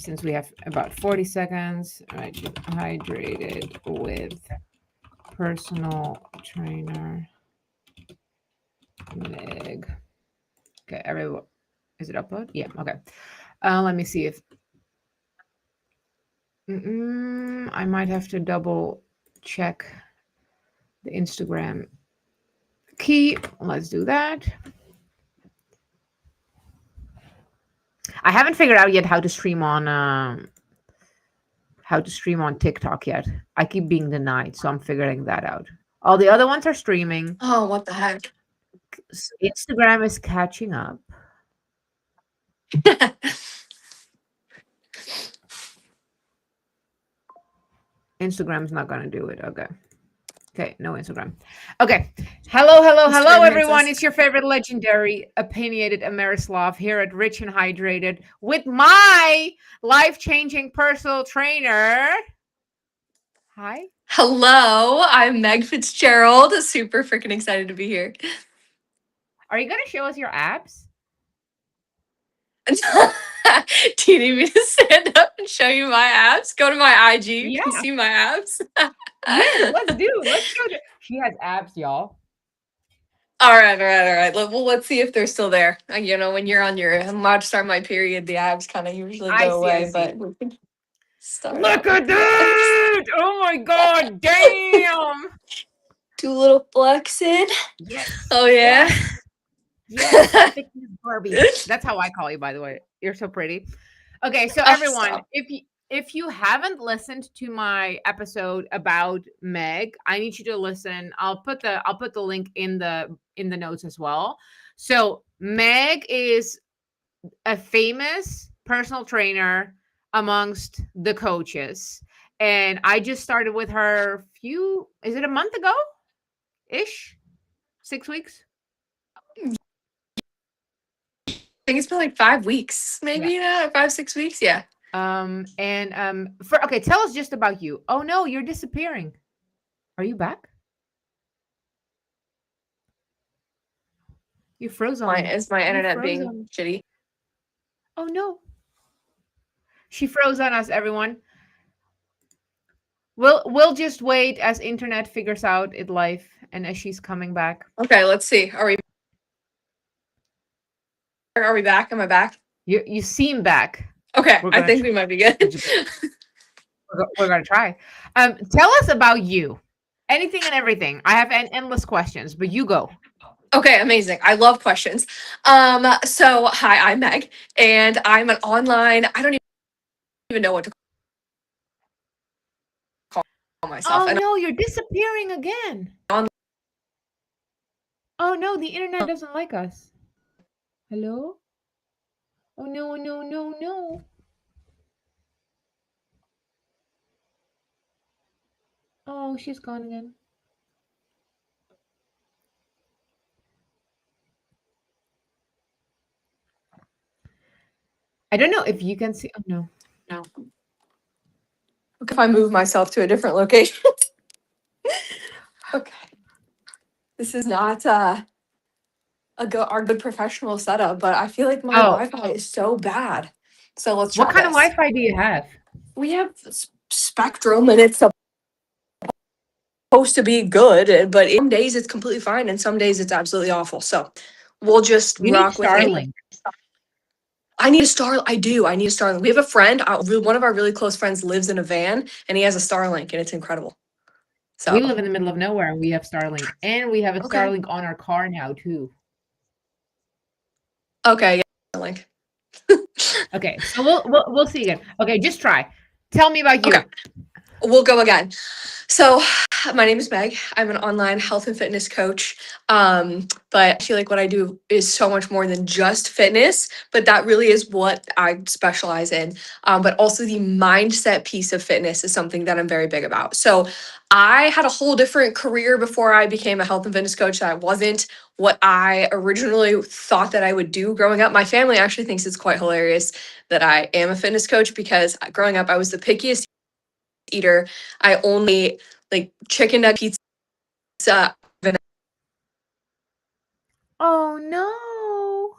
since we have about 40 seconds. All right, hydrated with personal trainer Meg. Okay, everyone, is it upload? Yeah, okay. Let me see if I might have to double check the Instagram key. Let's do that. I haven't figured out yet how to stream on TikTok yet. I keep being denied, so I'm figuring that out. All the other ones are streaming. Oh, what the heck? Instagram is catching up. Instagram's not gonna do it. Okay, no Instagram. Okay. Hello, Instagram hates everyone. us. It's your favorite legendary, opinionated Amerislav here at Rich and Hydrated with my life-changing personal trainer. Hi. Hello, I'm Meg Fitzgerald. Super freaking excited to be here. Are you gonna show us your abs? Do you need me to stand up and show you my abs? Go to my IG. You Yeah. can see my abs. Yes, let's show it. She has abs, y'all. All right. Well, let's see if they're still there. When you're on I'm about to start my period, the abs kind of usually go away, but we can start. Look at that! Oh my god, damn! Do a little flexing. Yes. Oh yeah. Yes, thickness Barbie. That's how I call you, by the way. You're so pretty. Okay, so everyone, Stop. if you haven't listened to my episode about Meg, I need you to listen. I'll put the link in the notes as well. So Meg is a famous personal trainer amongst the coaches, and I just started with her is it a month ago ish, 6 weeks? I think it's been like 5 weeks, maybe, 5, 6 weeks. Yeah. Okay, tell us just about you. Oh no, you're disappearing. Are you back? You froze on me. Is my internet being shitty? Oh no. She froze on us, everyone. We'll just wait as internet figures out its life and as she's coming back. Okay, let's see. Are we back? Am I back? You seem back. Okay, I think we might be good. We're gonna try. Tell us about you. Anything and everything. I have endless questions, but you go. Okay, amazing. I love questions. So hi, I'm Meg, and I'm an online. I don't even know what to call myself. Oh no, you're disappearing again. Oh no, the internet doesn't like us. Hello? Oh no, no, no, no. Oh, she's gone again. I don't know if you can see. Oh no. No. Look if I move myself to a different location. Okay. This is not our good professional setup, but I feel like my Wi-Fi is so bad. So let's try What kind of this. Wi-Fi do you have? We have Spectrum, and it's supposed to be good, but some days it's completely fine, and some days it's absolutely awful. So we'll just rock with it. I need a Starlink. I do. I need a Starlink. We have a friend. One of our really close friends lives in a van, and he has a Starlink, and it's incredible. So we live in the middle of nowhere, and we have Starlink, and we have a Starlink on our car now too. Okay, yeah, Starlink. Okay, so we'll see again. Okay, just try. Tell me about you. Okay. We'll go again. So my name is Meg. I'm an online health and fitness coach. But I feel like what I do is so much more than just fitness, but that really is what I specialize in. But also the mindset piece of fitness is something that I'm very big about. So I had a whole different career before I became a health and fitness coach. That wasn't what I originally thought that I would do growing up. My family actually thinks it's quite hilarious that I am a fitness coach because growing up I was the pickiest eater. I only like chicken nugget pizza. Oh no.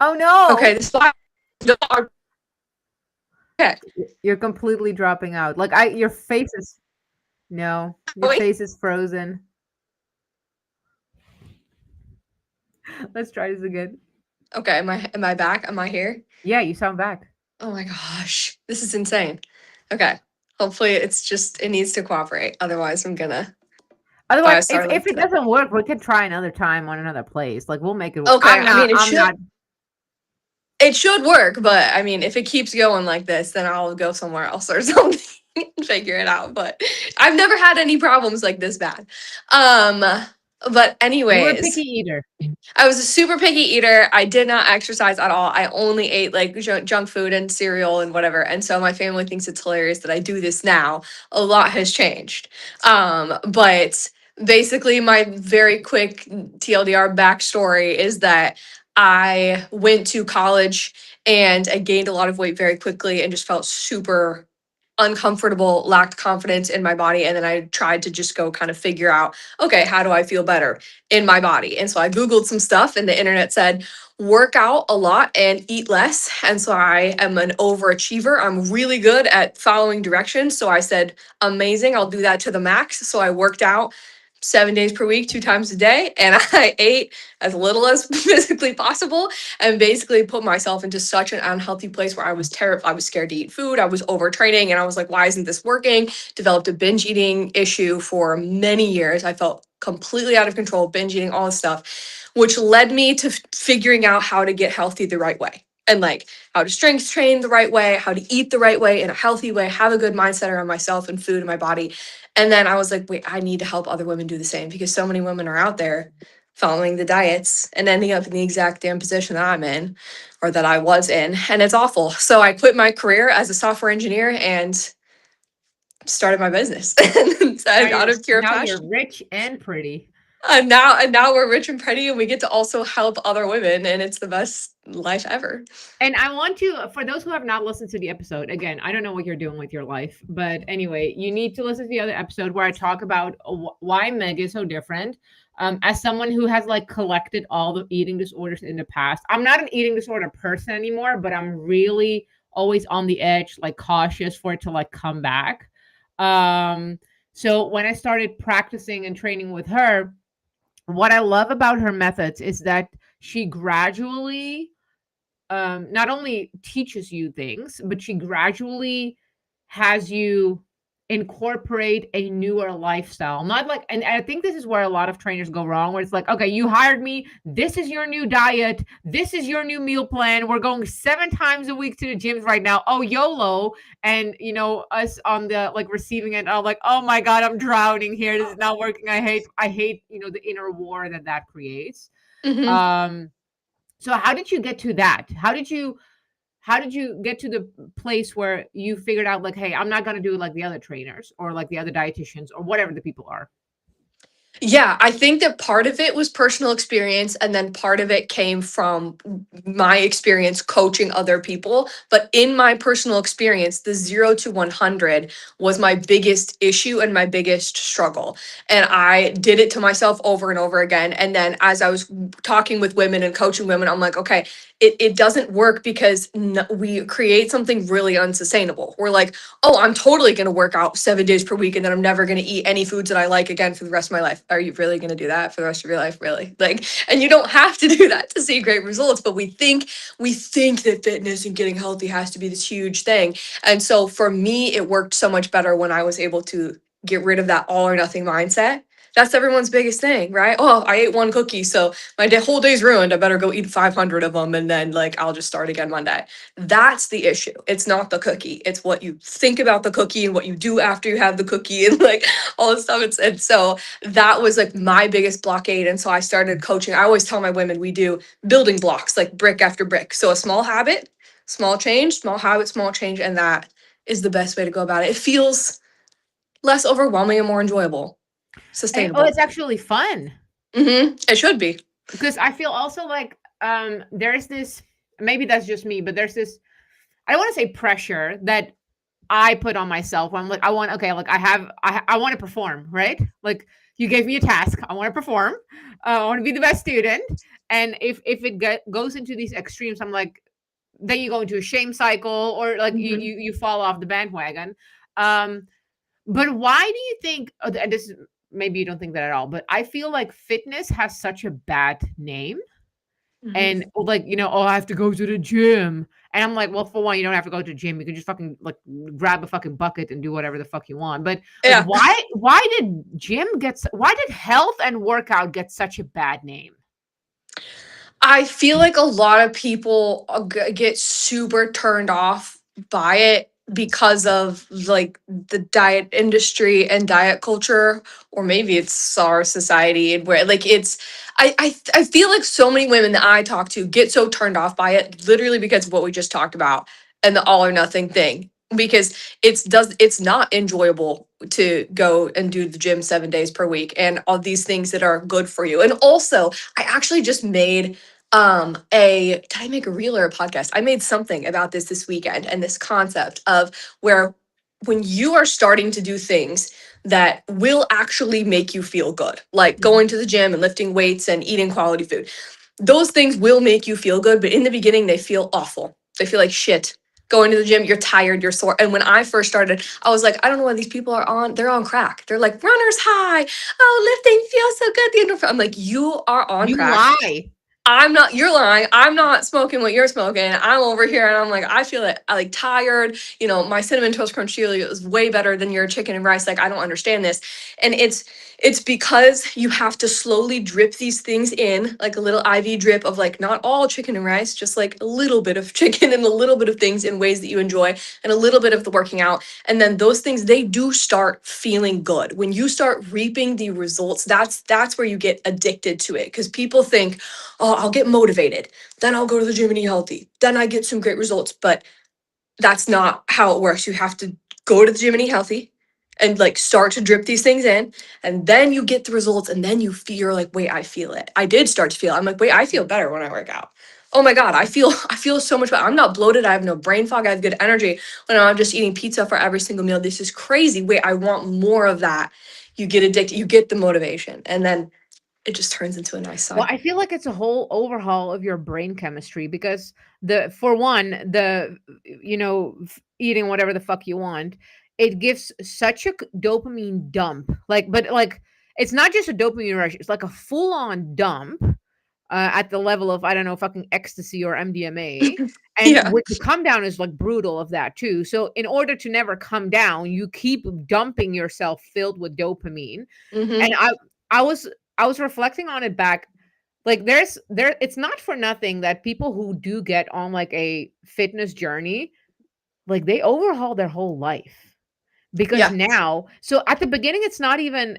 Oh no. Okay, this is okay. You're completely dropping out. Like I your face is no, your Wait. face is frozen. Let's try this again. Okay, am I back? Am I here? Yeah, you sound back. Oh my gosh, this is insane. Okay, hopefully it needs to cooperate. Otherwise, I'm gonna Otherwise, probably start if like it today. doesn't work, we can try another time on another place. Like we'll make it work. Okay, I mean I'm not it should work, but I mean if it keeps going like this, then I'll go somewhere else or something and figure it out. But I've never had any problems like this bad. Um, but you were a picky anyways, eater. I was a super picky eater. I did not exercise at all. I only ate like junk food and cereal and whatever. And so my family thinks it's hilarious that I do this now. A lot has changed. But basically, my very quick TLDR backstory is that I went to college and I gained a lot of weight very quickly and just felt super uncomfortable, lacked confidence in my body. And then I tried to just go kind of figure out, okay, how do I feel better in my body? And so I Googled some stuff and the internet said, work out a lot and eat less. And so I am an overachiever. I'm really good at following directions. So I said, amazing, I'll do that to the max. So I worked out 7 days per week, 2 times a day, and I ate as little as physically possible and basically put myself into such an unhealthy place where I was terrified. I was scared to eat food. I was overtraining and I was like, why isn't this working? Developed a binge eating issue for many years. I felt completely out of control, binge eating, all this stuff, which led me to figuring out how to get healthy the right way. And like how to strength train the right way, how to eat the right way in a healthy way, have a good mindset around myself and food and my body. And then I was like, wait, I need to help other women do the same because so many women are out there following the diets and ending up in the exact damn position that I'm in or that I was in. And it's awful. So I quit my career as a software engineer and started my business out of pure Now you're passion. rich and pretty. And now we're rich and pretty and we get to also help other women and it's the best life ever. And I want to, for those who have not listened to the episode, again, I don't know what you're doing with your life, but anyway, you need to listen to the other episode where I talk about why Meg is so different. As someone who has like collected all the eating disorders in the past, I'm not an eating disorder person anymore, but I'm really always on the edge, like cautious for it to like come back. So when I started practicing and training with her, what I love about her methods is that she gradually not only teaches you things, but she gradually has you incorporate a newer lifestyle. Not like, and I think this is where a lot of trainers go wrong, where it's like, okay, you hired me. This is your new diet. This is your new meal plan. We're going 7 times a week to the gyms right now. Oh, YOLO. And, you know, us on the like receiving end, I'm like, oh my God, I'm drowning here. This is not working. I hate, you know, the inner war that creates. Mm-hmm. Um, so how did you get to that? How did you get to the place where you figured out like, hey, I'm not gonna do like the other trainers or like the other dietitians or whatever the people are? Yeah, I think that part of it was personal experience, and then part of it came from my experience coaching other people. But in my personal experience, the 0 to 100 was my biggest issue and my biggest struggle. And I did it to myself over and over again. And then as I was talking with women and coaching women, I'm like, okay, it doesn't work because we create something really unsustainable. We're like, oh, I'm totally going to work out 7 days per week and then I'm never going to eat any foods that I like again for the rest of my life. Are you really going to do that for the rest of your life? Really? Like, and you don't have to do that to see great results, but we think that fitness and getting healthy has to be this huge thing. And so for me, it worked so much better when I was able to get rid of that all or nothing mindset. That's everyone's biggest thing, right? Oh, I ate one cookie, so my whole day's ruined. I better go eat 500 of them and then like I'll just start again Monday. That's the issue. It's not the cookie. It's what you think about the cookie and what you do after you have the cookie and like all this stuff. And so that was like my biggest blockade. And so I started coaching. I always tell my women we do building blocks, like brick after brick. So a small habit, small change, small habit, small change. And that is the best way to go about it. It feels less overwhelming and more enjoyable, Oh, sustainable. it's actually fun It should be. because I feel also like there's this, maybe that's just me, but there's this, I don't want to say pressure that I put on myself when I'm like, I want, okay, like I want to perform, right? Like you gave me a task. I want to perform. I want to be the best student. And if it goes into these extremes, I'm like, then you go into a shame cycle, or like Mhm. you fall off the bandwagon. Um, but why do you think? And this maybe you don't think that at all, but I feel like fitness has such a bad name. And Mhm. like, oh, I have to go to the gym. And I'm like, well, for one, you don't have to go to the gym. You can just fucking like grab a fucking bucket and do whatever the fuck you want. But like, Yeah. why did why did health and workout get such a bad name? I feel like a lot of people get super turned off by it because of like the diet industry and diet culture, or maybe it's our society and where like it's I feel like so many women that I talk to get so turned off by it literally because of what we just talked about and the all or nothing thing, because it's not enjoyable to go and do the gym 7 days per week and all these things that are good for you. And also I actually just made a did I make a reel or a podcast? I made something about this weekend, and this concept of where when you are starting to do things that will actually make you feel good, like Mhm. going to the gym and lifting weights and eating quality food, those things will make you feel good, but in the beginning they feel awful. They feel like shit. Going to the gym, you're tired, you're sore. And when I first started, I was like, I don't know why these people are on, they're on crack. They're like runner's high. Oh, lifting feels so good. The endorphin. I'm like, you are on You crack. lie. I'm not, you're lying. I'm not smoking what you're smoking. I'm over here and I'm like, I feel it. I like tired. You know, my cinnamon toast crunch chili is way better than your chicken and rice. Like, I don't understand this. And it's because you have to slowly drip these things in, like a little IV drip of like not all chicken and rice, just like a little bit of chicken and a little bit of things in ways that you enjoy and a little bit of the working out. And then those things, they do start feeling good. When you start reaping the results, that's where you get addicted to it. Because people think, oh, I'll get motivated. Then I'll go to the gym and eat healthy. Then I get some great results. But that's not how it works. You have to go to the gym and eat healthy and like start to drip these things in. And then you get the results. And then you feel you're like, wait, I feel it. I did start to feel it. I'm like, wait, I feel better when I work out. Oh my God, I feel so much better. I'm not bloated. I have no brain fog. I have good energy when I'm just eating pizza for every single meal. This is crazy. Wait, I want more of that. You get addicted, you get the motivation. And then it just turns into a nice Well, I cycle. feel like it's a whole overhaul of your brain chemistry because for one, eating whatever the fuck you want, it gives such a dopamine dump. But like, it's not just a dopamine rush, it's like a full on dump at the level of, I don't know, fucking ecstasy or MDMA. And Yeah. the come down is like brutal of that too. So, in order to never come down, you keep dumping yourself filled with dopamine. And Hmm. I was, I was reflecting on it back, like it's not for nothing that people who do get on like a fitness journey, like they overhaul their whole life. Because Yeah. now, so at the beginning it's not even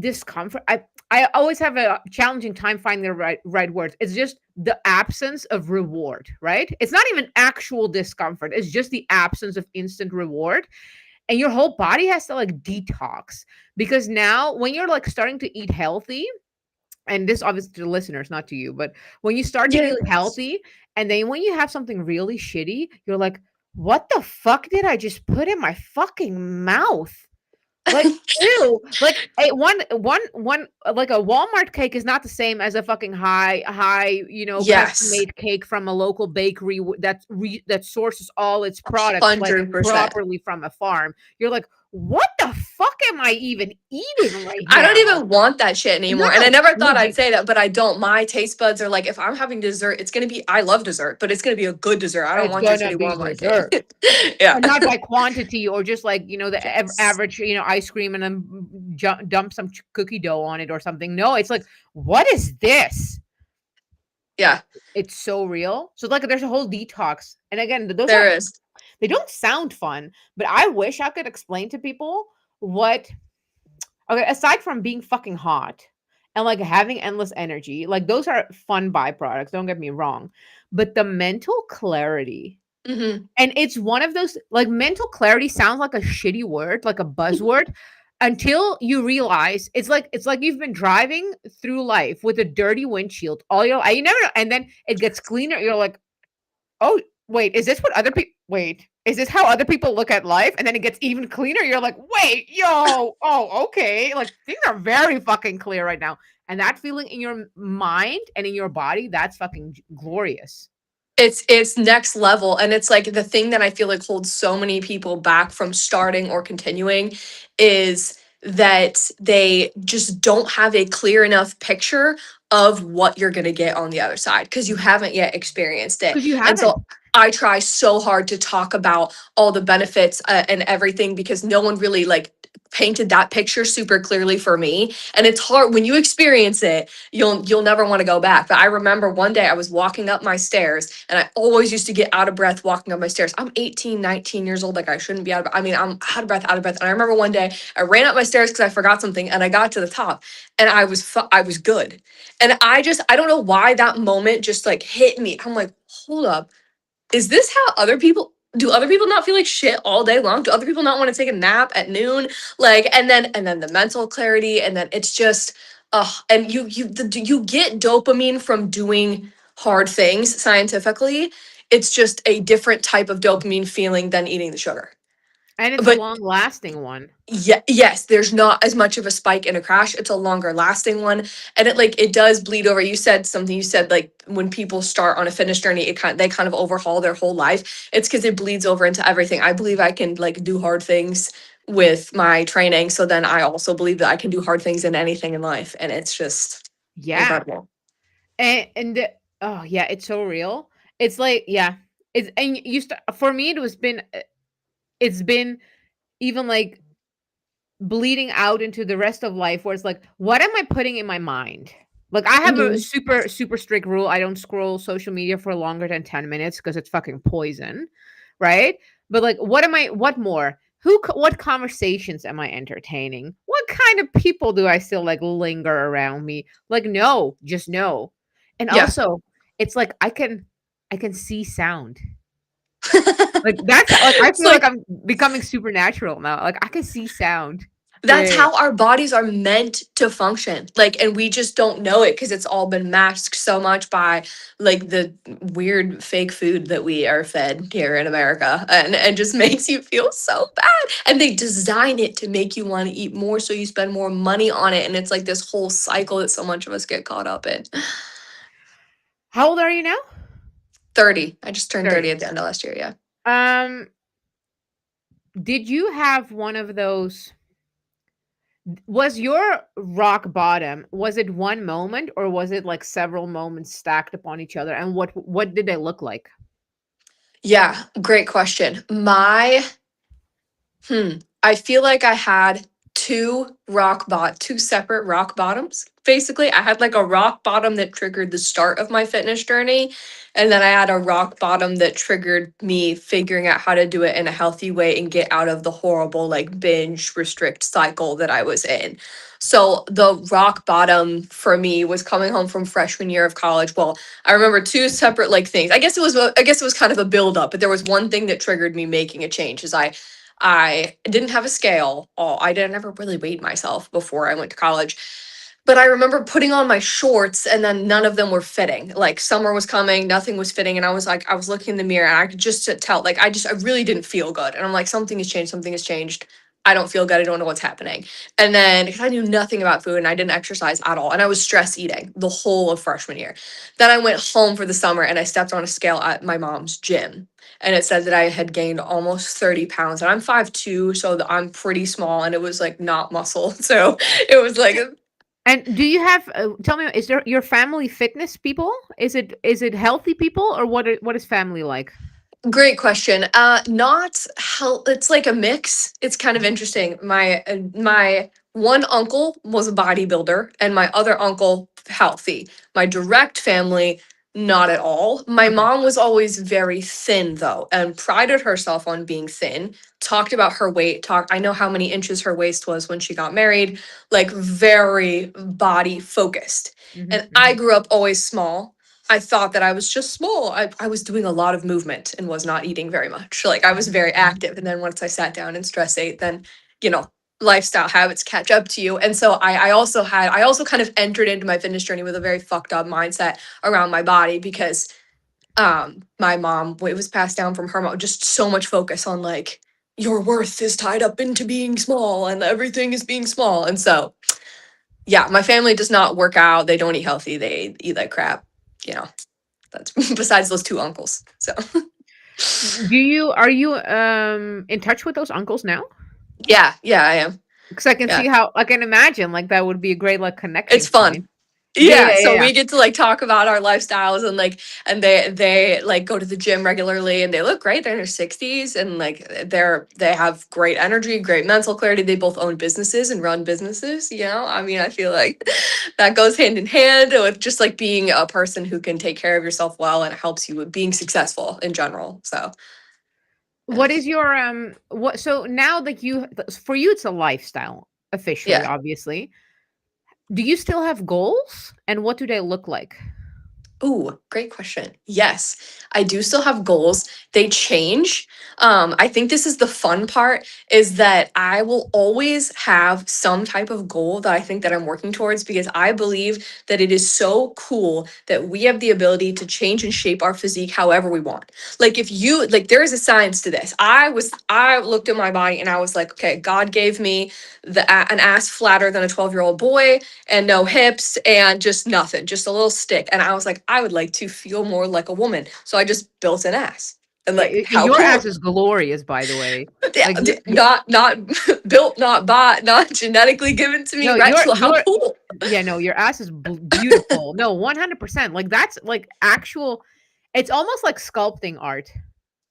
discomfort. I always have a challenging time finding the right words. It's just the absence of reward, right? It's not even actual discomfort, it's just the absence of instant reward. And your whole body has to like detox, because now when you're like starting to eat healthy, and this obviously to the listeners, not to you, but when you start to eat Yes. healthy, and then when you have something really shitty, you're like, what the fuck did I just put in my fucking mouth? Like, ew. Like like a Walmart cake is not the same as a fucking custom Yes. made cake from a local bakery that sources all its products like 100%. properly from a farm. You're like, what the fuck am I even eating right I don't now? even want that shit anymore. And I No, never thought I'd legit. say that, but I don't. My taste buds are like, if I'm having dessert, it's going to be, I love dessert, but it's going to be a good dessert. I don't It's want your gonna shitty be Walmart cake. dessert. Yeah. And not by quantity, or just like, the Yes. average, ice cream, and then dump some cookie dough on it or something. No, it's like, what is this? Yeah, It's so real. So like, there's a whole detox. And again, there is. they don't sound fun, but I wish I could explain to people what, okay, aside from being fucking hot and like having endless energy, like those are fun byproducts, don't get me wrong. But the mental clarity. Hmm. And it's one of those, like, mental clarity sounds like a shitty word, like a buzzword, until you realize it's like you've been driving through life with a dirty windshield all your, you never know, and then it gets cleaner. You're like, oh wait, is this what other people? wait, is this how other people look at life? And then it gets even cleaner. You're like, wait, yo, oh, okay. Like things are very fucking clear right now. And that feeling in your mind and in your body, that's fucking glorious. It's next level, and it's like the thing that I feel like holds so many people back from starting or continuing is that they just don't have a clear enough picture of what you're going to get on the other side because you haven't yet experienced it. Because you And haven't. so I try so hard to talk about all the benefits and everything because no one really like painted that picture super clearly for me, and it's hard when you experience it. You'll never want to go back. But I remember one day I was walking up my stairs, and I always used to get out of breath walking up my stairs. I'm 18, 19 years old. Like I shouldn't be out of I mean, I'm out of breath, out of breath. And I remember one day I ran up my stairs because I forgot something, and I got to the top, and I was good. And I don't know why that moment just like hit me. I'm like, hold up, is this how other people do? Other people not feel like shit all day long? Do other people not want to take a nap at noon? Like, and then the mental clarity, and then it's just and you get dopamine from doing hard things scientifically. It's just a different type of dopamine feeling than eating the sugar. And it's a But long lasting one. yeah, yes, there's not as much of a spike in a crash. It's a longer lasting one. And it does bleed over. You said something, you said like when people start on a fitness journey, they kind of overhaul their whole life. It's because it bleeds over into everything. I believe I can like do hard things with my training. So then I also believe that I can do hard things in anything in life. And it's just Yeah. incredible. Oh yeah, it's so real. It's like, yeah. It's and you start for me it's been even like bleeding out into the rest of life where it's like, what am I putting in my mind? Like I have a Hmm. super, super strict rule. I don't scroll social media for longer than 10 minutes because it's fucking poison. Right. But like, what more? What conversations am I entertaining? What kind of people do I still like linger around me? Like, no, just no. And Yeah. also, it's like I can see sound. Like that's like I It's feel like like I'm becoming supernatural now. Like I can see sound. that's Yeah. how our bodies are meant to function. Like, and we just don't know it because it's all been masked so much by like the weird fake food that we are fed here in America. And just makes you feel so bad. And they design it to make you want to eat more so you spend more money on it. And it's like this whole cycle that so much of us get caught up in. How old are you now? 30. I just turned 30 30. at the end of last year. Yeah. Um, did you have one of those was your rock bottom, was it one moment or was it like several moments stacked upon each other? And what did they look like? Yeah. Great question. Hmm. I feel like I had two separate rock bottoms. Basically, I had like a rock bottom that triggered the start of my fitness journey, and then I had a rock bottom that triggered me figuring out how to do it in a healthy way and get out of the horrible like binge restrict cycle that I was in. So the rock bottom for me was coming home from freshman year of college. Well, I remember two separate like things. I guess it was kind of a build up, but there was one thing that triggered me making a change. Is I didn't have a scale. I didn't never really weighed myself before I went to college. But I remember putting on my shorts and then none of them were fitting. Like summer was coming, nothing was fitting. And I was like, I was looking in the mirror and I could just tell, like, I really didn't feel good. And I'm like, something has changed, something has changed. I don't feel good. I don't know what's happening. And then 'cause I knew nothing about food and I didn't exercise at all. And I was stress eating the whole of freshman year. Then I went home for the summer and I stepped on a scale at my mom's gym and it said that I had gained almost 30 pounds. And I'm 5'2", so I'm pretty small, and it was like not muscle. So it was like And do you have tell me, is there your family fitness people? Is it healthy people or what is family like? great question. Not health. It's like a mix. It's kind of interesting. My one uncle was a bodybuilder, and my other uncle healthy. My direct family, not at all. My Okay. mom was always very thin though, and prided herself on being thin. Talked about her weight. I know how many inches her waist was when she got married. Like very body focused. Mhm, And I mhm, grew up always small. I thought that I was just small. I was doing a lot of movement and was not eating very much. Like I was mhm, very mhm. active. And then once I sat down and stress ate, then, you know, lifestyle habits catch up to you. And so I also kind of entered into my fitness journey with a very fucked up mindset around my body because My mom, it was passed down from her mom, just so much focus on like your worth is tied up into being small and everything is being small. And so, yeah, my family does not work out. They don't eat healthy. They eat like crap. You know, that's besides those two uncles. So, Are you in touch with those uncles now? yeah, yeah, I am. Because I can Yeah, see how I can imagine like that would be a great like it's connection fun. point. Yeah, Yeah, yeah, yeah, so yeah. we get to like talk about our lifestyles and like and they like go to the gym regularly and they look great. They're in their 60s and like they have great energy, great mental clarity. They both own businesses and run businesses, you know? I mean, I feel like that goes hand in hand with just like being a person who can take care of yourself well and it helps you with being successful in general. So, yeah. What is your what so now that you for you it's a lifestyle officially, Yeah. obviously. Do you still have goals? And what do they look like? Ooh, great question. Yes, I do still have goals. They change. I think this is the fun part is that I will always have some type of goal that I think that I'm working towards because I believe that it is so cool that we have the ability to change and shape our physique however we want. Like if you like there is a science to this. I looked at my body and I was like, okay, God gave me an ass flatter than a 12-year-old boy and no hips and just nothing, just a little stick. And I was like, I would like to feel more like a woman. So I just built an ass. And Yeah, like, how your ass cool. is glorious, by the way. Yeah, Like not built, not bought, not genetically given to me, no, right? So how your cool. yeah, no, your ass is beautiful. No, 100%. Like that's like actual. It's almost like sculpting art.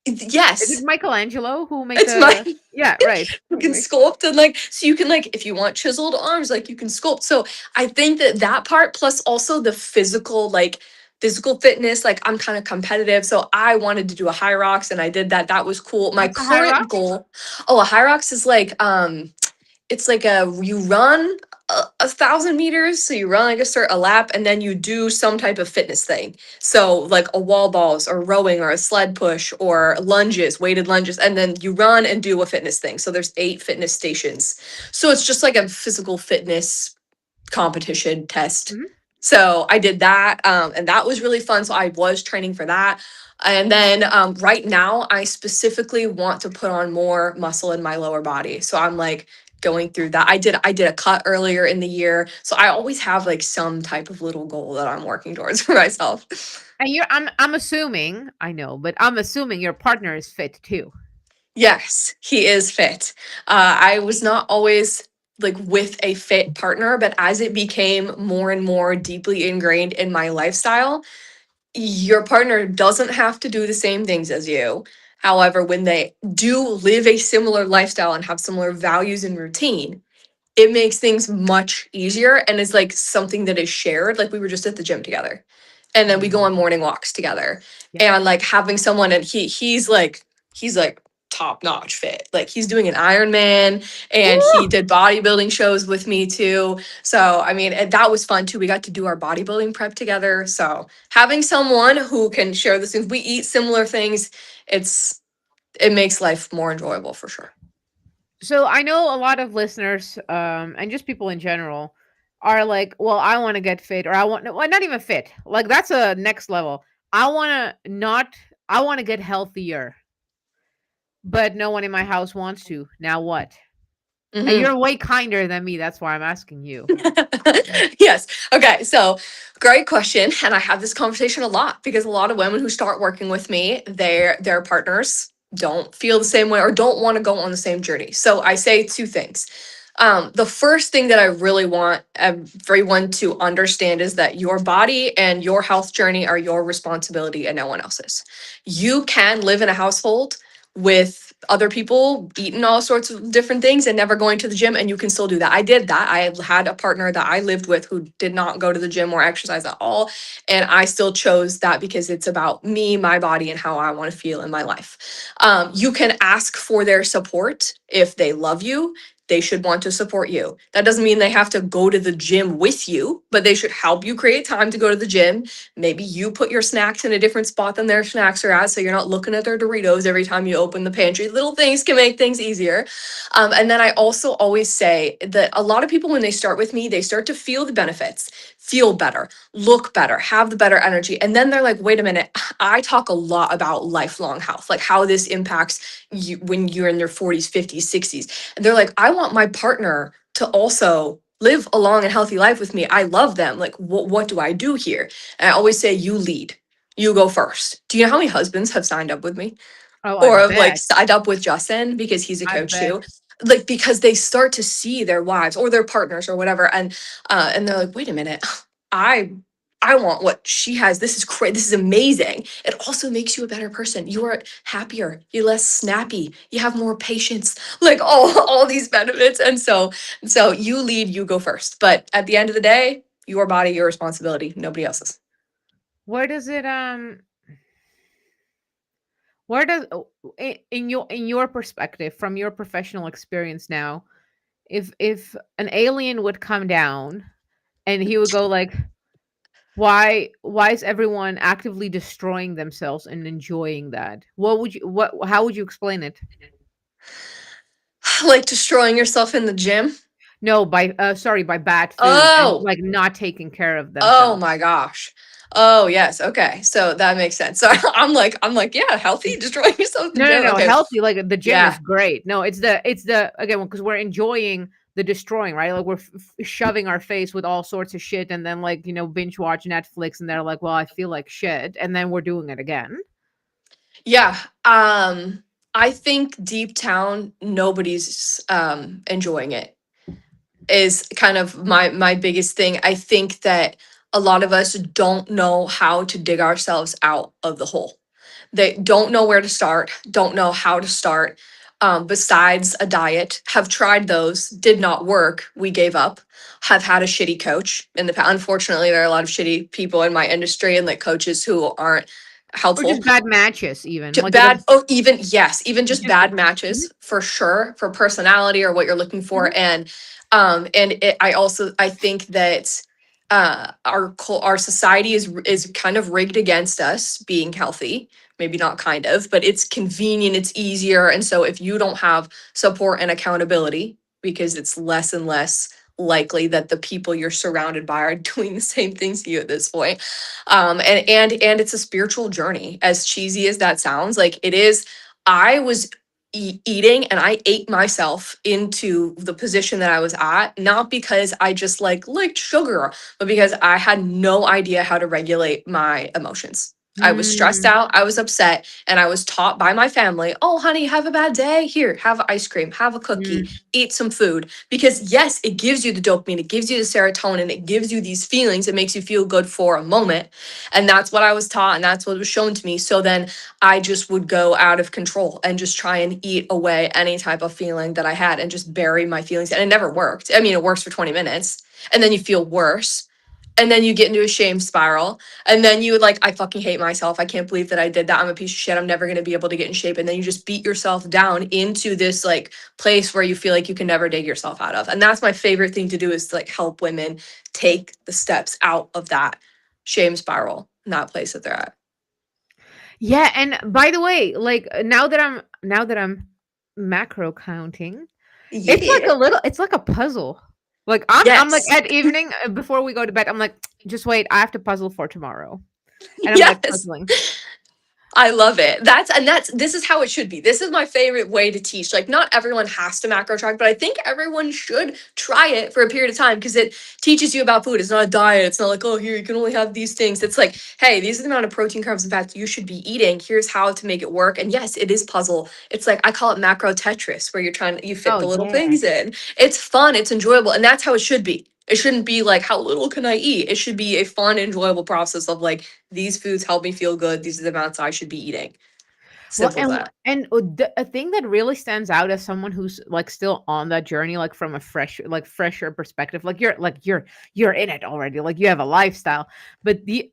Is it Yes, Michelangelo who made it's my the? Yeah, right. you can sculpt and like so you can like if you want chiseled arms like you can sculpt. So I think that that part plus also the physical like physical fitness, like I'm kind of competitive, so I wanted to do a high rocks and I did that. That was cool. My What's a high current rocks? goal, oh, a high rocks is like it's like you run 1,000 meters, so you run like a lap and then you do some type of fitness thing, so like a wall balls or rowing or a sled push or lunges, weighted lunges, and then you run and do a fitness thing. So there's 8 fitness stations, so it's just like a physical fitness competition test. Mhm. So I did that, and that was really fun. So I was training for that. And then right now, I specifically want to put on more muscle in my lower body. So I'm like going through that. I did a cut earlier in the year. So I always have like some type of little goal that I'm working towards for myself. And I'm assuming, I know, but I'm assuming your partner is fit too. Yes, he is fit. I was not always like with a fit partner, but as it became more and more deeply ingrained in my lifestyle, your partner doesn't have to do the same things as you. However, when they do live a similar lifestyle and have similar values and routine, it makes things much easier and is like something that is shared. Like we were just at the gym together and then we go Mm, on morning walks together yeah. and like having someone and he's like top notch fit. Like he's doing an Ironman and he Woo! did bodybuilding shows with me too. So I mean and that was fun too. We got to do our bodybuilding prep together. So having someone who can share the things, we eat similar things, it makes life more enjoyable for sure. So I know a lot of listeners, and just people in general, are like, "Well, I want to get fit, or I want no, well, not even fit. Like that's a next level. I want to not. I want to get healthier, but no one in my house wants to. Now what?" And Mhm. you're way kinder than me. That's why I'm asking you. Yes. Okay. So, great question. And I have this conversation a lot because a lot of women who start working with me, their partners don't feel the same way or don't want to go on the same journey. So I say two things. The first thing that I really want everyone to understand is that your body and your health journey are your responsibility and no one else's. You can live in a household with other people eating all sorts of different things and never going to the gym, and you can still do that. I did that. I had a partner that I lived with who did not go to the gym or exercise at all, and I still chose that because it's about me, my body, and how I want to feel in my life. You can ask for their support if they love you. they should want to support you. That doesn't mean they have to go to the gym with you, but they should help you create time to go to the gym. Maybe you put your snacks in a different spot than their snacks are at, so you're not looking at their Doritos every time you open the pantry. Little things can make things easier. And then I also always say that a lot of people, when they start with me, they start to feel the benefits, feel better, look better, have the better energy. And then they're like, wait a minute, I talk a lot about lifelong health, like how this impacts you when you're in your 40s, 50s, 60s. And they're like, I want my partner to also live a long and healthy life with me. I love them. Like, what do I do here? And I always say, you lead. You go first. Do you know how many husbands have signed up with me? Oh, I Or have like bet. signed up with Justin because he's a I coach bet. too. Like because they start to see their wives or their partners or whatever, and they're like, wait a minute, I I want what she has. This is great. This is amazing. It also makes you a better person. You are happier. You're less snappy. You have more patience. Like all these benefits. And so you lead, you go first. But at the end of the day, your body, your responsibility, nobody else's. Where does it where does in your perspective, from your professional experience now, if an alien would come down and he would go like, why is everyone actively destroying themselves and enjoying that? What would you what how would you explain it? Like destroying yourself in the gym. No, by sorry, by bad food and Oh, like not taking care of oh themselves. my gosh. Oh yes. Okay. So that makes sense. So I'm like, yeah, healthy, destroying yourself in the No, no, gym. no, Okay. healthy, like, the gym is Yeah. great. No, it's the again, because 'cause we're enjoying the destroying, right? Like, we're shoving our face with all sorts of shit and then, like, binge watch Netflix, and they're like, "Well, I feel like shit," and then we're doing it again. Yeah. I think deep down nobody's enjoying it is kind of my biggest thing. I think that a lot of us don't know how to dig ourselves out of the hole. They don't know where to start, don't know how to start. Besides a diet, have tried those, did not work. We gave up. Have had a shitty coach in the past. Unfortunately, there are a lot of shitty people in my industry and like coaches who aren't Or helpful. just bad matches even, like, the Bad, oh, even yes, even just just bad mhm, matches for sure for personality or what you're looking for. mhm. I think that our society is kind of rigged against us being healthy. Maybe not kind of, but it's convenient, it's easier. And so if you don't have support and accountability, because it's less and less likely that the people you're surrounded by are doing the same things to you at this point. And it's a spiritual journey, as cheesy as that sounds. Like it is. I was eating and I ate myself into the position that I was at, not because I just liked sugar, but because I had no idea how to regulate my emotions. I was stressed Mm, out, I was upset, and I was taught by my family, oh, honey, have a bad day. Here, have ice cream, have a cookie, mm. eat some food. Because, yes, it gives you the dopamine, it gives you the serotonin, it gives you these feelings, it makes you feel good for a moment. And that's what I was taught, and that's what was shown to me. So then I just would go out of control and just try and eat away any type of feeling that I had and just bury my feelings. And it never worked. I mean, it works for 20 minutes, and then you feel worse, and then you get into a shame spiral, and then you would like, I fucking hate myself, I can't believe that I did that, I'm a piece of shit, I'm never going to be able to get in shape. And then you just beat yourself down into this like place where you feel like you can never dig yourself out of. And that's my favorite thing to do, is to like help women take the steps out of that shame spiral in that place that they're at. Yeah, and by the way, like, now that I'm macro counting, Yeah. it's like a puzzle. Like, I'm like, Yes. at evening, before we go to bed, I'm like, "Just wait, I have to puzzle for tomorrow." And I'm, like, Yes. puzzling. I love it. That's this is how it should be. This is my favorite way to teach. Like not everyone has to macro track, but I think everyone should try it for a period of time because it teaches you about food. It's not a diet. It's not like, oh, here you can only have these things. It's like, hey, these are the amount of protein, carbs, and fats you should be eating. Here's how to make it work. And yes, it is puzzle. It's like I call it macro Tetris, where you fit Oh, the little yeah. things in. It's fun, it's enjoyable, and that's how it should be. It shouldn't be like how little can I eat? It should be a fun, enjoyable process of like these foods help me feel good. These are the amounts I should be eating. Well, Simple as that. a thing that really stands out as someone who's, like, still on that journey, like, from a fresher perspective, like, you're in it already, like, you have a lifestyle, but the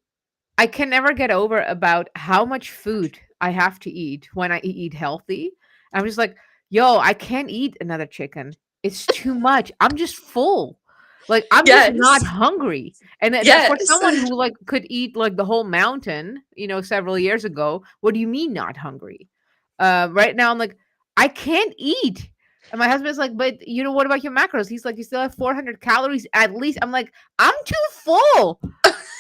I can never get over about how much food I have to eat when I eat healthy. I'm just like, "Yo, I can't eat another chicken." it's too much. I'm just full. Like, I'm just not Yes. hungry. And then for Yes. someone who, like, could eat, like, the whole mountain, several years ago, what do you mean not hungry? Right now, I'm like, "I can't eat." And my husband's like, "But, what about your macros?" He's like, "You still have 400 calories at least." I'm like, "I'm too full."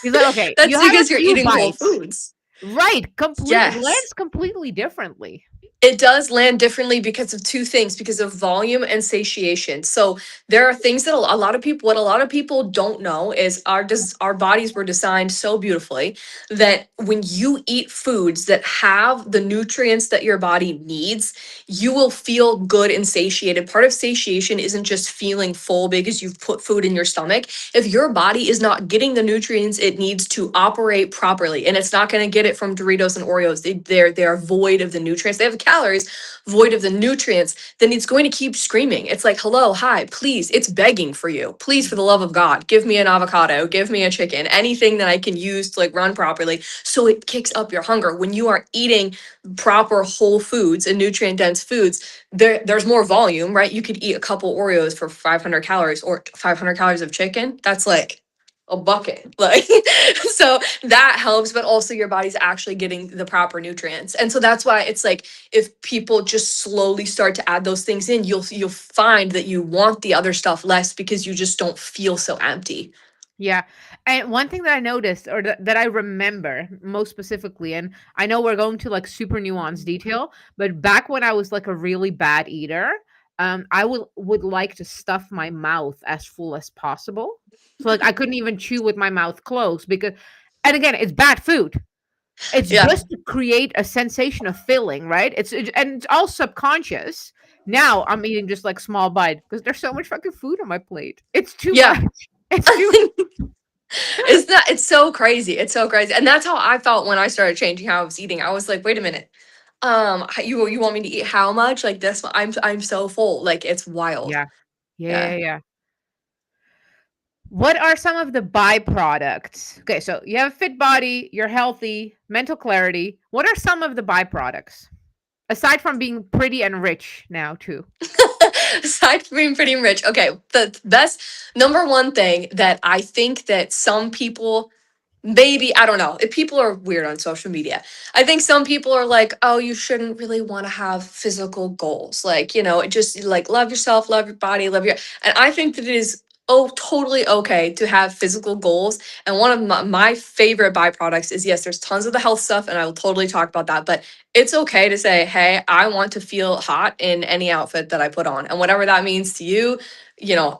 He's like, "Okay, you That's have a because you're few eating whole bites." foods. Right, it Yes. lands completely differently. It does land differently because of two things, because of volume and satiation. So there are things that a lot of people, what a lot of people don't know is our bodies were designed so beautifully that when you eat foods that have the nutrients that your body needs, you will feel good and satiated. Part of satiation isn't just feeling full because you've put food in your stomach. If your body is not getting the nutrients it needs to operate properly, and it's not going to get it from Doritos and Oreos, they are void of the nutrients. They have calories, void of the nutrients. Then it's going to keep screaming. It's like, hello, hi, please. It's begging for you. Please, for the love of God, give me an avocado, give me a chicken, anything that I can use to like run properly. So it kicks up your hunger. When you are eating proper whole foods and nutrient dense foods, there's more volume, right? You could eat a couple Oreos for 500 calories, or 500 calories of chicken. That's like a bucket. Like, so that helps, but also your body's actually getting the proper nutrients. And so that's why it's like, if people just slowly start to add those things in, you'll find that you want the other stuff less because you just don't feel so empty. Yeah. And one thing that I noticed, or that I remember most specifically, and I know we're going to like super nuanced detail, but back when I was like a really bad eater, I would like to stuff my mouth as full as possible. So like I couldn't even chew with my mouth closed because, and again, it's bad food. It's Yeah. just to create a sensation of filling, right? And it's all subconscious. Now I'm eating just like small bite because there's so much fucking food on my plate. It's too Yeah. much. It's too. It's so crazy. It's so crazy. And that's how I felt when I started changing how I was eating. I was like, wait a minute. You want me to eat how much? Like this, I'm so full. Like it's wild. Yeah. Yeah, Yeah. yeah, yeah. What are some of the byproducts? Okay, so you have a fit body, you're healthy, mental clarity. What are some of the byproducts? Aside from being pretty and rich now too. Aside from being pretty rich, okay, the best number one thing that I think that some people, maybe, I don't know, if people are weird on social media, I think some people are like, oh, you shouldn't really want to have physical goals, like, it just like love yourself, love your body, love your, and I think that it is, oh, totally okay to have physical goals. And one of my favorite byproducts is, yes, there's tons of the health stuff and I will totally talk about that, but it's okay to say, hey, I want to feel hot in any outfit that I put on. And whatever that means to you,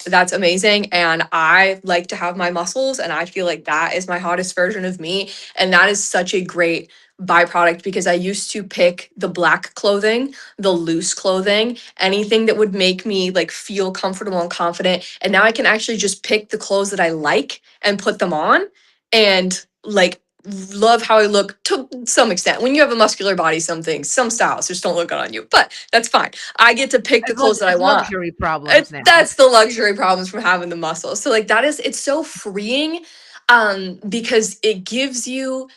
that's amazing. And I like to have my muscles, and I feel like that is my hottest version of me. And that is such a great byproduct because I used to pick the black clothing, the loose clothing, anything that would make me like feel comfortable and confident. And now I can actually just pick the clothes that I like and put them on and like love how I look to some extent. When you have a muscular body, some styles just don't look good on you, but that's fine. I get to pick the clothes that I It's want. luxury problems now. That's the luxury problems from having the muscles. So like it's so freeing because it gives you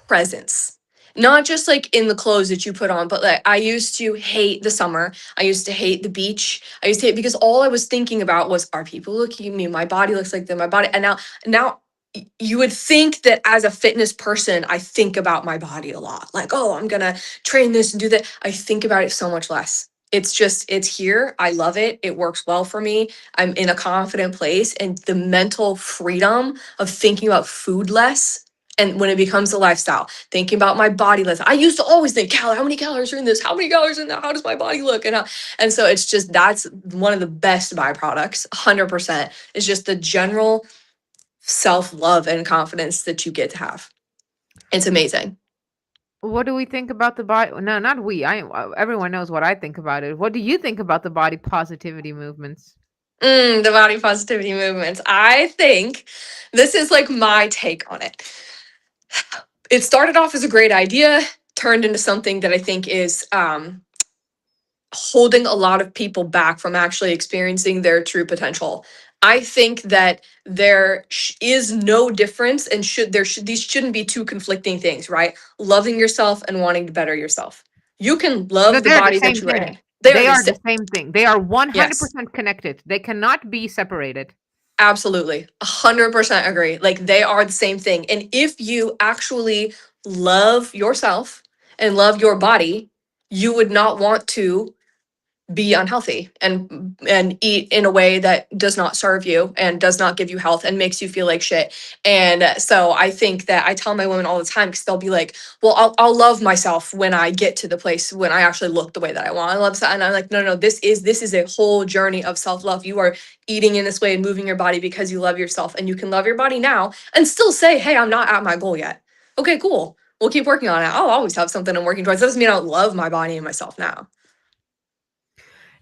presence. Not just like in the clothes that you put on, but like I used to hate the summer. I used to hate the beach. I used to hate because all I was thinking about was, are people looking at me? My body looks like them. My body. And now you would think that as a fitness person, I think about my body a lot. Like, oh, I'm gonna train this and do that. I think about it so much less. It's here. I love it. It works well for me. I'm in a confident place, and the mental freedom of thinking about food less. And when it becomes a lifestyle, thinking about my body less. I used to always think, how many calories are in this? How many calories are in that? How does my body look? And so it's just, that's one of the best byproducts, 100%. Is just the general self-love and confidence that you get to have. It's amazing. What do we think about the body? No, not we. Everyone knows what I think about it. What do you think about the body positivity movements? The body positivity movements. I think this is like my take on it. It started off as a great idea, turned into something that I think is holding a lot of people back from actually experiencing their true potential. I think that there is no difference, and these shouldn't be two conflicting things, right? Loving yourself and wanting to better yourself. You can No, love the they're the body that same you're thing. in. They are They the are same. the same thing. They are Yes. 100% connected. They cannot be separated. Absolutely. 100% agree. Like they are the same thing. And if you actually love yourself and love your body, you would not want to be unhealthy and eat in a way that does not serve you and does not give you health and makes you feel like shit. And so I think that I tell my women all the time because they'll be like, well, I'll love myself when I get to the place when I actually look the way that I want. I love that. And I'm like, no, this is a whole journey of self-love. You are eating in this way and moving your body because you love yourself, and you can love your body now and still say, hey, I'm not at my goal yet. Okay, cool. We'll keep working on it. I'll always have something I'm working towards. That doesn't mean I don't love my body and myself now.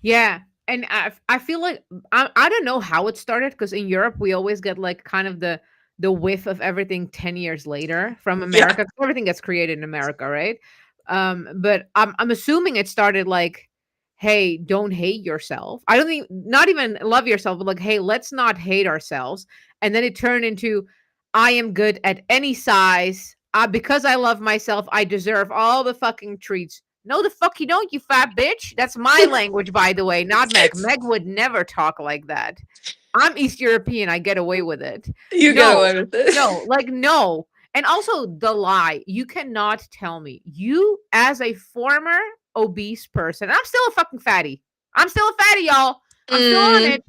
Yeah. And I feel like I don't know how it started because in Europe we always get like kind of the whiff of everything 10 years later from Yeah. America. 'Cause everything gets created in America, right? But I'm assuming it started like, hey, don't hate yourself. I don't think not even love yourself, but like, hey, let's not hate ourselves. And then it turned into I am good at any size. Because I love myself, I deserve all the fucking treats. No, the fuck you don't, you fat bitch. That's my language, by the way, not Meg. Meg would never talk like that. I'm East European. I get away with it. You get No, away with it. no, like, no. And also, the lie. You cannot tell me, you as a former obese person, I'm still a fucking fatty. I'm still a fatty, y'all. I'm still on Mm, it.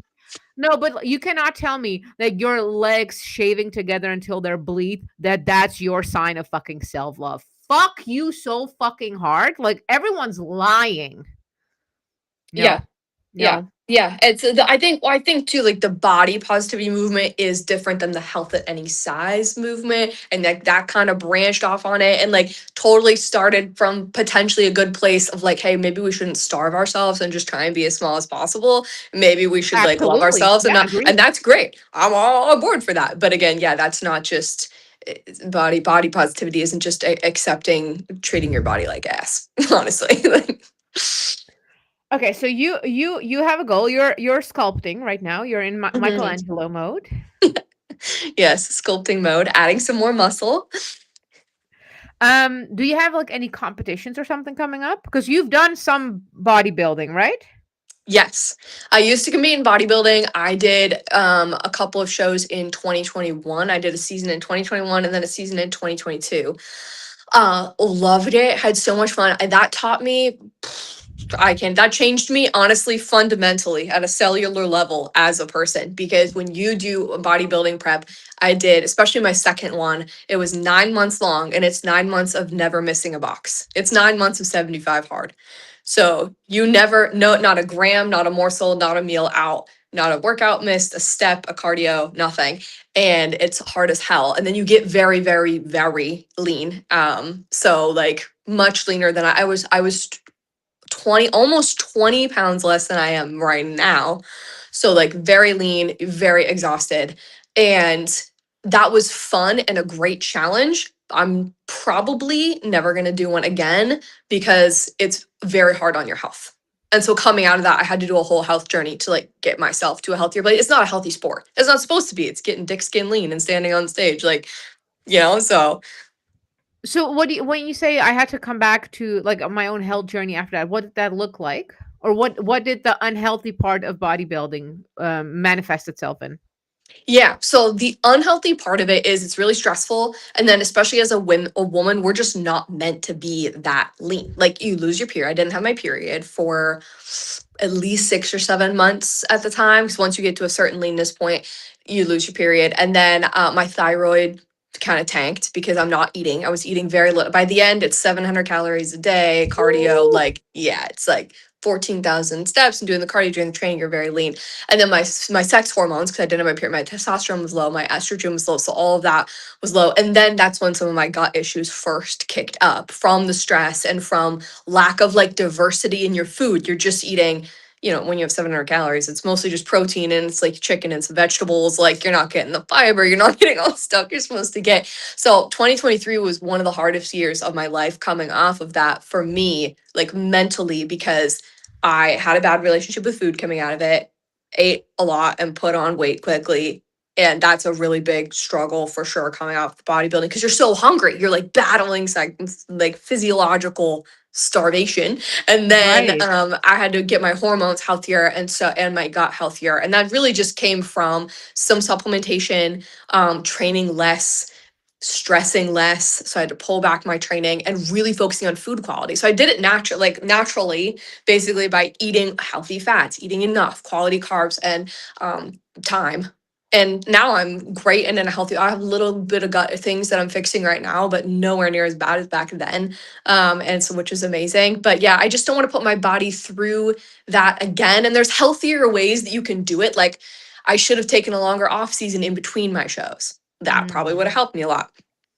No, but you cannot tell me that your legs shaving together until they're bleed, that's your sign of fucking self-love. Fuck you so fucking hard. Like everyone's lying. yeah. No. Yeah. No. Yeah. I think too, like the body positivity movement is different than the health at any size movement. And that kind of branched off on it and like totally started from potentially a good place of like, hey, maybe we shouldn't starve ourselves and just try and be as small as possible. Maybe we should like love Absolutely. ourselves and Yeah, not, and agreed. that's great. I'm all on board for that. But again, yeah, that's not just body positivity isn't just accepting treating your body like ass, honestly. Like, Okay, so you have a goal. You're sculpting right now. You're in mhm. Michelangelo mode. Yes, sculpting mode, adding some more muscle. Do you have like any competitions or something coming up? Because you've done some bodybuilding, right? Yes. I used to compete in bodybuilding. I did a couple of shows in 2021. I did a season in 2021 and then a season in 2022. Loved it. Had so much fun. And that taught me that changed me honestly fundamentally at a cellular level as a person because when you do a bodybuilding prep, I did, especially my second one, it was 9 months long and it's 9 months of never missing a box. It's 9 months of 75 hard. So you never, no, not a gram, not a morsel, not a meal out, not a workout missed, a step, a cardio, nothing. And it's hard as hell. And then you get very, very, very lean. So like much leaner than I was 20, almost 20 pounds less than I am right now. So like very lean, very exhausted. And that was fun and a great challenge. I'm probably never going to do one again because it's very hard on your health. And so coming out of that, I had to do a whole health journey to like get myself to a healthier place. It's not a healthy sport. It's not supposed to be. It's getting dick skin lean and standing on stage. Like, so So what do you when you say I had to come back to like my own health journey after that, what did that look like? Or what did the unhealthy part of bodybuilding manifest itself in? yeah. So the unhealthy part of it is it's really stressful. And then especially as a woman, we're just not meant to be that lean. Like you lose your period. I didn't have my period for at least 6 or 7 months at the time. Because once you get to a certain leanness point, you lose your period. And then my thyroid kind of tanked because I'm not eating. I was eating very little. By the end, it's 700 calories a day, cardio. Ooh. Like, yeah, it's like 14,000 steps and doing the cardio during the training, you're very lean. And then my sex hormones, because I didn't have my period, my testosterone was low, my estrogen was low, so all of that was low. And then that's when some of my gut issues first kicked up from the stress and from lack of like diversity in your food. You're just eating, when you have 700 calories, it's mostly just protein and it's like chicken and some vegetables. Like you're not getting the fiber, you're not getting all the stuff you're supposed to get. So 2023 was one of the hardest years of my life coming off of that for me, like mentally, because I had a bad relationship with food coming out of it, ate a lot and put on weight quickly. And that's a really big struggle for sure coming off the bodybuilding because you're so hungry. You're like battling like physiological starvation. And then Right. I had to get my hormones healthier and my gut healthier. And that really just came from some supplementation, training less, stressing less. So I had to pull back my training and really focusing on food quality. So I did it naturally, basically by eating healthy fats, eating enough quality carbs and time. And now I'm great and in a healthy. I have a little bit of gut things that I'm fixing right now, but nowhere near as bad as back then. And so which is amazing. But yeah, I just don't want to put my body through that again. And there's healthier ways that you can do it. Like I should have taken a longer off season in between my shows. That probably would have Mm. helped me a lot.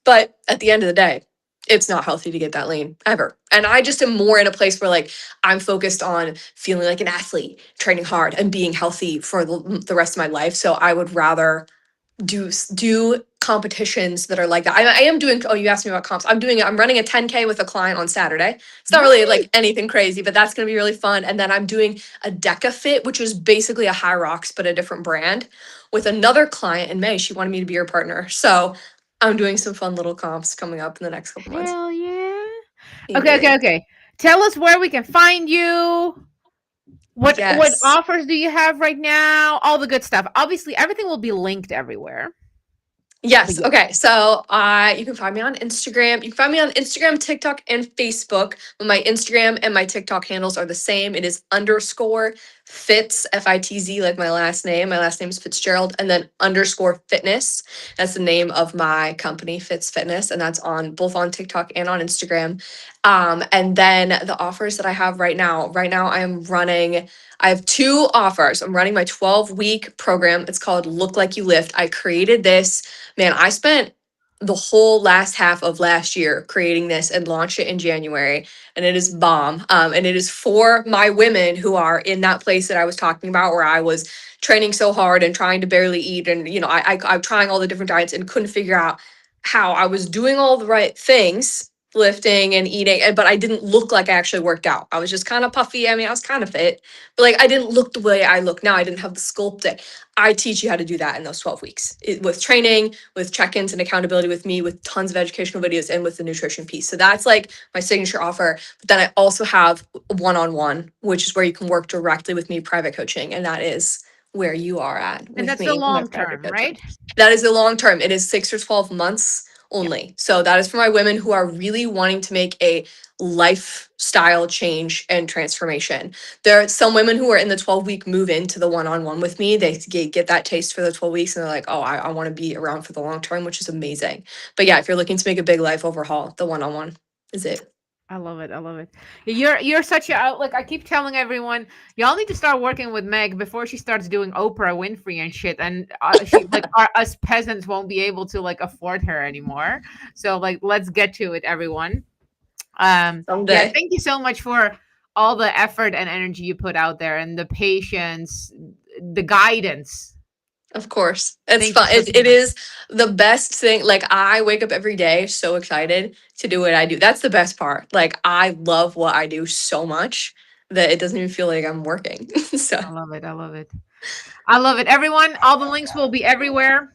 But at the end of the day, it's not healthy to get that lean ever. And I just am more in a place where like I'm focused on feeling like an athlete, training hard and being healthy for the rest of my life. So I would rather do competitions that are like that. I am doing, oh, you asked me about comps. I'm running a 10K with a client on Saturday. It's not really Nice. like anything crazy, but that's going to be really fun. And then I'm doing a Deca Fit, which is basically a High Rocks, but a different brand with another client in May. She wanted me to be her partner. So I'm doing some fun little comps coming up in the next couple months. Hell yeah. Okay, Yeah. okay, okay. Tell us where we can find you. What Yes. offers do you have right now? All the good stuff. Obviously, everything will be linked everywhere. But Yes. yeah. Okay. So you can find me on Instagram. You can find me on Instagram, TikTok, and Facebook. But my Instagram and my TikTok handles are the same. It is underscore fits, FITZ, like my last name. My last name is Fitzgerald, and then underscore fitness. That's the name of my company, Fits Fitness, and that's on both on TikTok and on Instagram. And then the offers that I have right now. Right now, I have two offers. I'm running my 12-week program. It's called Look Like You Lift. I created this. Man, I spent the whole last half of last year creating this and launched it in January, and it is bomb. And it is for my women who are in that place that I was talking about, where I was training so hard and trying to barely eat, and I'm trying all the different diets and couldn't figure out how I was doing all the right things, lifting and eating, but I didn't look like I actually worked out. I was just kind of puffy. I mean, I was kind of fit, but like I didn't look the way I look now. I didn't have the sculpt. I teach you how to do that in those 12 weeks with training, with check ins and accountability with me, with tons of educational videos, and with the nutrition piece. So that's like my signature offer. But then I also have one on one, which is where you can work directly with me, private coaching. And that is where you are at And with that's the me, my long private term, coaching. right? That is the long term. It is 6 or 12 months Yeah. only. So that is for my women who are really wanting to make a lifestyle change and transformation. There are some women who are in the 12-week move into the one-on-one with me. They get that taste for the 12 weeks and they're like, oh, I want to be around for the long term, which is amazing. But yeah, if you're looking to make a big life overhaul, the one-on-one is it. I love it. I love it. You're such a like I keep telling everyone, y'all need to start working with Meg before she starts doing Oprah Winfrey and shit. And she like us peasants won't be able to like afford her anymore. So like let's get to it, everyone. Yeah, Someday. thank you so much for all the effort and energy you put out there and the patience, the guidance. Of course. It's Thank you fun. so so It much. is the best thing. Like I wake up every day so excited to do what I do. That's the best part. Like I love what I do so much that it doesn't even feel like I'm working. So I love it. I love it. I love it. Everyone, all the links will be everywhere.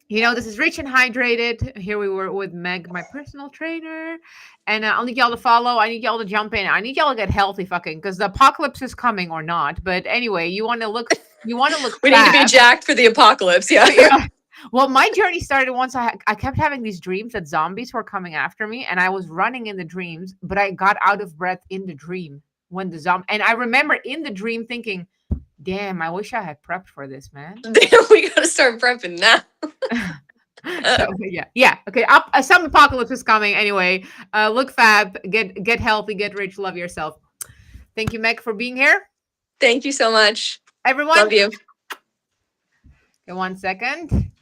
This is Rich and Hydrated. Here we were with Meg, my personal trainer. And I'll need y'all to follow. I need y'all to jump in. I need y'all to get healthy fucking because the apocalypse is coming or not. But anyway, you want to look we need to be fab. jacked for the apocalypse. Yeah. Yeah. Well, my journey started once I kept having these dreams that zombies were coming after me and I was running in the dreams, but I got out of breath in the dream when the zombie and I remember in the dream thinking, damn, I wish I had prepped for this, man. We gotta start prepping now. So yeah, yeah. Okay, some apocalypse is coming anyway. Look fab, get healthy, get rich, love yourself. Thank you, Meg, for being here. Thank you so much. Everyone, Love you. okay, 1 second.